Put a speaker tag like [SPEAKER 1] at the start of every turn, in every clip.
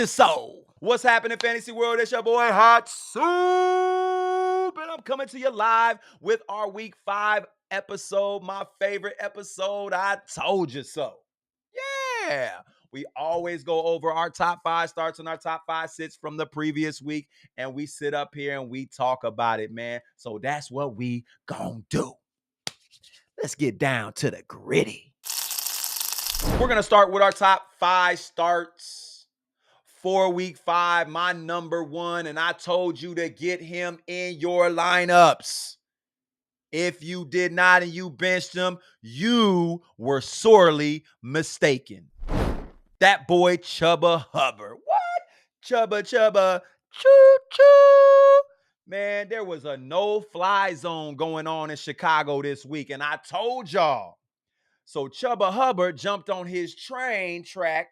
[SPEAKER 1] you so. What's happening, fantasy world? It's your boy Hot Soup, and I'm coming to you live with our week 5 episode, my favorite episode. I told you so. Yeah. We always go over our top 5 starts and our top 5 sits from the previous week, and we sit up here and we talk about it, man. So that's what we gonna do. Let's get down to the gritty. We're gonna start with our top 5 starts for week 5. My number 1, and I told you to get him in your lineups. If you did not and you benched him, you were sorely mistaken. That boy Chuba Hubbard. What? Chuba, choo-choo. Man, there was a no-fly zone going on in Chicago this week, and I told y'all. So Chuba Hubbard jumped on his train track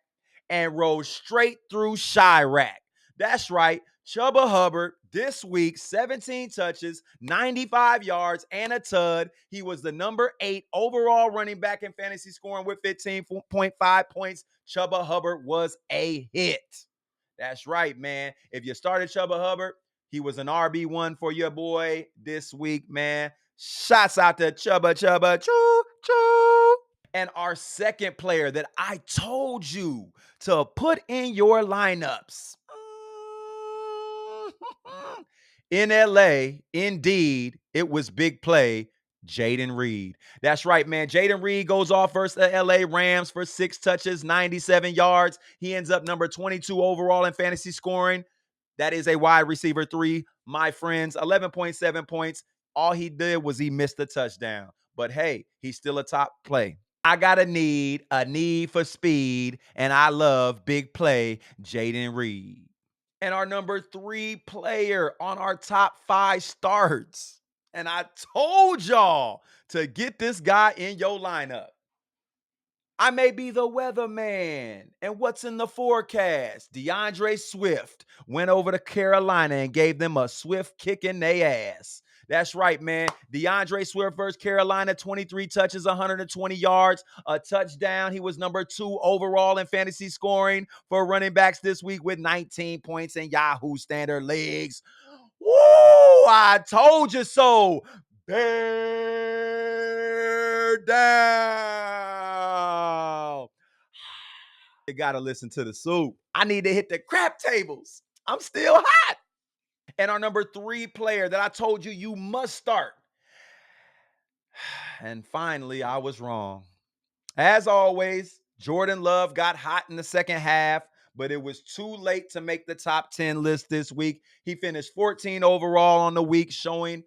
[SPEAKER 1] and rode straight through Chirac. That's right. Chuba Hubbard this week, 17 touches, 95 yards, and a tud. He was the number 8 overall running back in fantasy scoring with 15.5 points. Chuba Hubbard was a hit. That's right, man. If you started Chuba Hubbard, he was an RB1 for your boy this week, man. Shots out to Chuba, choo, choo. And our second player that I told you to put in your lineups. In LA, indeed, it was big play, Jayden Reed. That's right, man. Jayden Reed goes off versus the LA Rams for 6 touches, 97 yards. He ends up number 22 overall in fantasy scoring. That is a wide receiver 3, my friends. 11.7 points. All he did was he missed a touchdown. But hey, he's still a top play. I got a need for speed, and I love big play, Jayden Reed. And our number 3 player on our top 5 starts. And I told y'all to get this guy in your lineup. I may be the weatherman. And what's in the forecast? DeAndre Swift went over to Carolina and gave them a swift kick in their ass. That's right, man. DeAndre Swift versus Carolina, 23 touches, 120 yards, a touchdown. He was number 2 overall in fantasy scoring for running backs this week with 19 points in Yahoo standard leagues. Woo! I told you so. Bear down. You got to listen to the soup. I need to hit the crap tables. I'm still hot. And our number 3 player that I told you you must start. And finally, I was wrong. As always, Jordan Love got hot in the second half, but it was too late to make the top 10 list this week. He finished 14 overall on the week, showing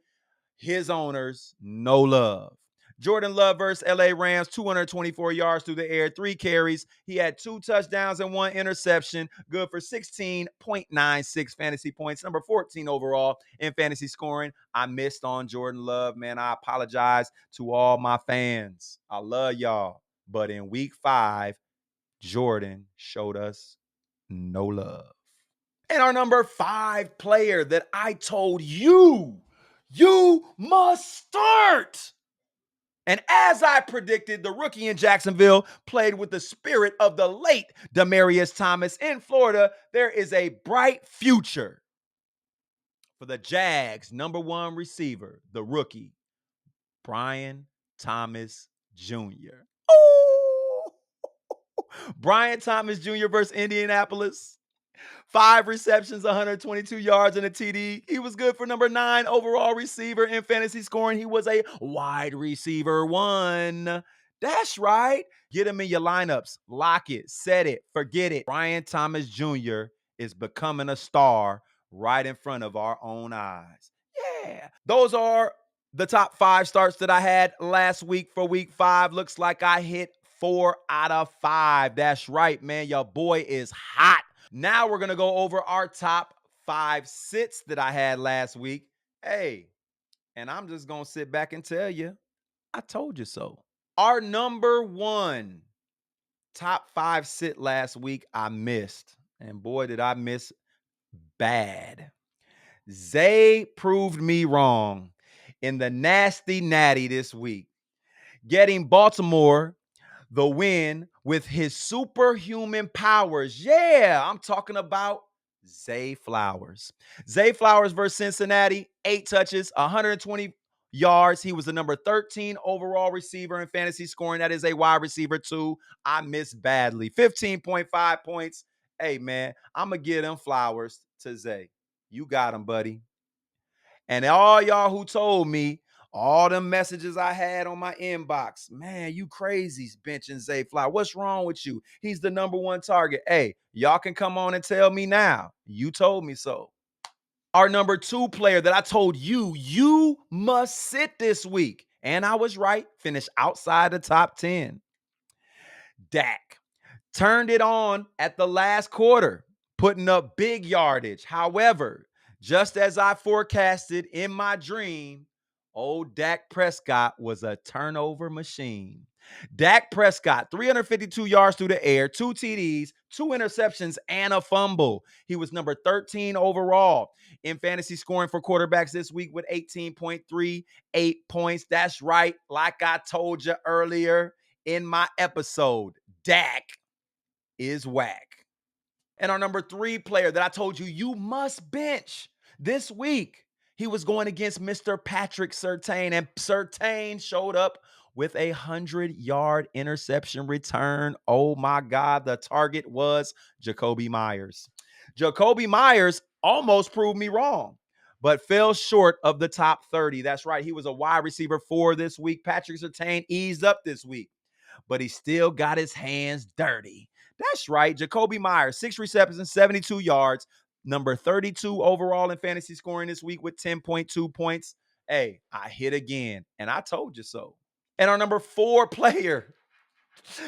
[SPEAKER 1] his owners no love. Jordan Love versus LA Rams, 224 yards through the air, 3 carries. He had 2 touchdowns and 1 interception, good for 16.96 fantasy points, number 14 overall in fantasy scoring. I missed on Jordan Love, man. I apologize to all my fans. I love y'all. But in week 5, Jordan showed us no love. And our number 5 player that I told you must start. And as I predicted, the rookie in Jacksonville played with the spirit of the late Demaryius Thomas in Florida. There is a bright future for the Jags' number 1 receiver, the rookie, Brian Thomas Jr. Oh! Brian Thomas Jr. versus Indianapolis. 5 receptions, 122 yards, and a TD. He was good for number 9 overall receiver in fantasy scoring. He was a wide receiver 1. That's right. Get him in your lineups. Lock it, set it, forget it. Brian Thomas Jr. is becoming a star right in front of our own eyes. Yeah. Those are the top 5 starts that I had last week for week 5. Looks like I hit 4 out of 5. That's right, man. Your boy is hot. Now we're going to go over our top 5 sits that I had last week. Hey, and I'm just going to sit back and tell you, I told you so. Our number 1 top 5 sit last week, I missed. And boy, did I miss bad. Zay proved me wrong in the nasty natty this week, getting Baltimore the win with his superhuman powers. Yeah, I'm talking about Zay Flowers. Zay Flowers versus Cincinnati, 8 touches, 120 yards. He was the number 13 overall receiver in fantasy scoring. That is a wide receiver too. I missed badly. 15.5 points. Hey, man, I'm going to give them flowers to Zay. You got him, buddy. And all y'all who told me, all them messages I had on my inbox, man, you crazies benching Zay Flowers. What's wrong with you? He's the number one target. Hey, y'all can come on and tell me now. You told me so. Our number 2 player that I told you must sit this week. And I was right. Finished outside the top 10. Dak turned it on at the last quarter, putting up big yardage. However, just as I forecasted in my dream, old Dak Prescott was a turnover machine. Dak Prescott, 352 yards through the air, 2 TDs, 2 interceptions, and a fumble. He was number 13 overall in fantasy scoring for quarterbacks this week with 18.38 points. That's right, like I told you earlier in my episode, Dak is whack. And our number 3 player that I told you must bench this week, he was going against Mr. Patrick Surtain, and Surtain showed up with a 100-yard interception return. Oh my God, the target was Jakobi Meyers. Jakobi Meyers almost proved me wrong, but fell short of the top 30. That's right, he was a wide receiver 4 this week. Patrick Surtain eased up this week, but he still got his hands dirty. That's right. Jakobi Meyers, 6 receptions, 72 yards, number 32 overall in fantasy scoring this week with 10.2 points. Hey, I hit again, and I told you so. And our number 4 player,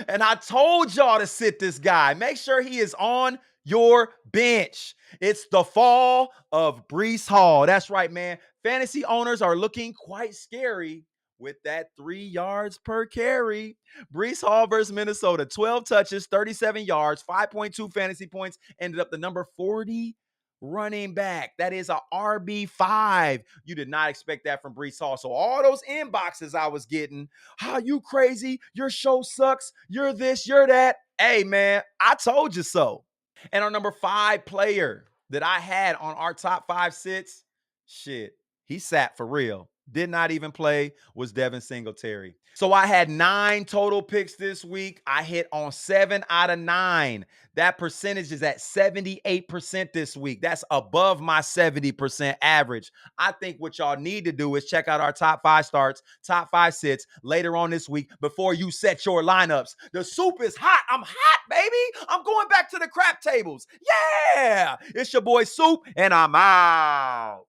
[SPEAKER 1] and I told y'all to sit this guy. Make sure he is on your bench. It's the fall of Breece Hall. That's right, man. Fantasy owners are looking quite scary with that 3 yards per carry. Breece Hall versus Minnesota, 12 touches, 37 yards, 5.2 fantasy points, ended up the number 40 running back. That is a RB5. You did not expect that from Breece Hall. So all those inboxes I was getting, how you crazy, your show sucks, you're this, you're that. Hey, man, I told you so. And our number 5 player that I had on our top 5 sits, shit, he sat for real. Did not even play, was Devin Singletary. So I had 9 total picks this week. I hit on 7 out of 9. That percentage is at 78% this week. That's above my 70% average. I think what y'all need to do is check out our top 5 starts, top 5 sits later on this week before you set your lineups. The soup is hot. I'm hot, baby. I'm going back to the crap tables. Yeah. It's your boy Soup, and I'm out.